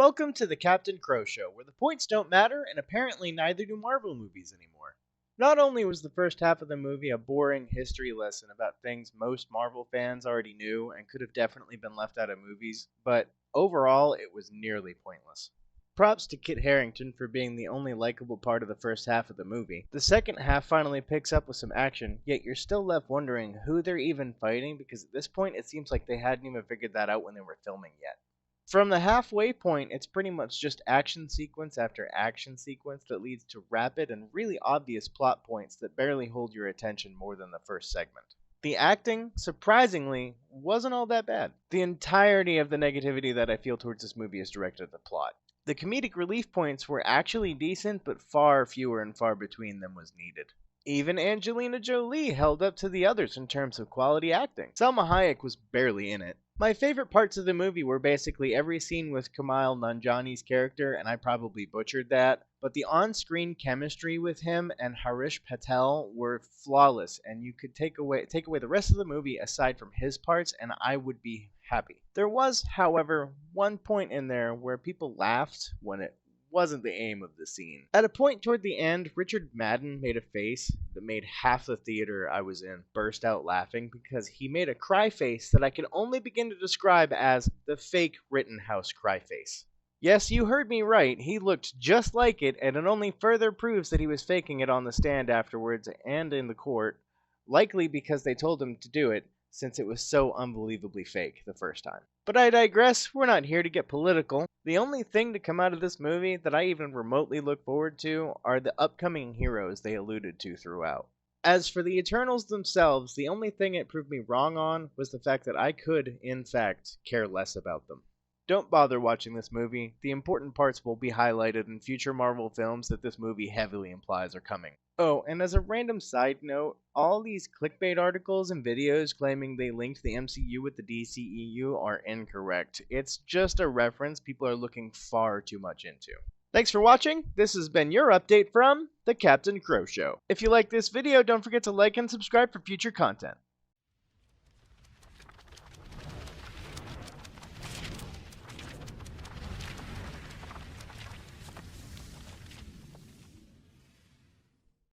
welcome to the Captain Crow Show, where the points don't matter, and apparently neither do Marvel movies anymore. Not only was the first half of the movie a boring history lesson about things most Marvel fans already knew and could have definitely been left out of movies, but overall it was nearly pointless. Props to Kit Harington for being the only likable part of the first half of the movie. The second half finally picks up with some action, yet you're still left wondering who they're even fighting because at this point it seems like they hadn't even figured that out when they were filming yet. From the halfway point, it's pretty much just action sequence after action sequence that leads to rapid and really obvious plot points that barely hold your attention more than the first segment. The acting, surprisingly, wasn't all that bad. The entirety of the negativity that I feel towards this movie is directed at the plot. The comedic relief points were actually decent, but far fewer and far between than was needed. Even Angelina Jolie held up to the others in terms of quality acting. Salma Hayek was barely in it. My favorite parts of the movie were basically every scene with Kumail Nanjiani's character, and I probably butchered that, but the on-screen chemistry with him and Harish Patel were flawless, and you could take away the rest of the movie aside from his parts, and I would be happy. There was, however, one point in there where people laughed when it wasn't the aim of the scene. At a point toward the end, Richard Madden made a face that made half the theater I was in burst out laughing because he made a cry face that I can only begin to describe as the fake Rittenhouse cry face. Yes, you heard me right. He looked just like it, and it only further proves that he was faking it on the stand afterwards and in the court, likely because they told him to do it, since it was so unbelievably fake the first time. But I digress, we're not here to get political. The only thing to come out of this movie that I even remotely look forward to are the upcoming heroes they alluded to throughout. As for the Eternals themselves, the only thing it proved me wrong on was the fact that I could, in fact, care less about them. Don't bother watching this movie. The important parts will be highlighted in future Marvel films that this movie heavily implies are coming. Oh, and as a random side note, all these clickbait articles and videos claiming they linked the MCU with the DCEU are incorrect. It's just a reference people are looking far too much into. Thanks for watching. This has been your update from The Captain Crow Show. If you like this video, don't forget to like and subscribe for future content.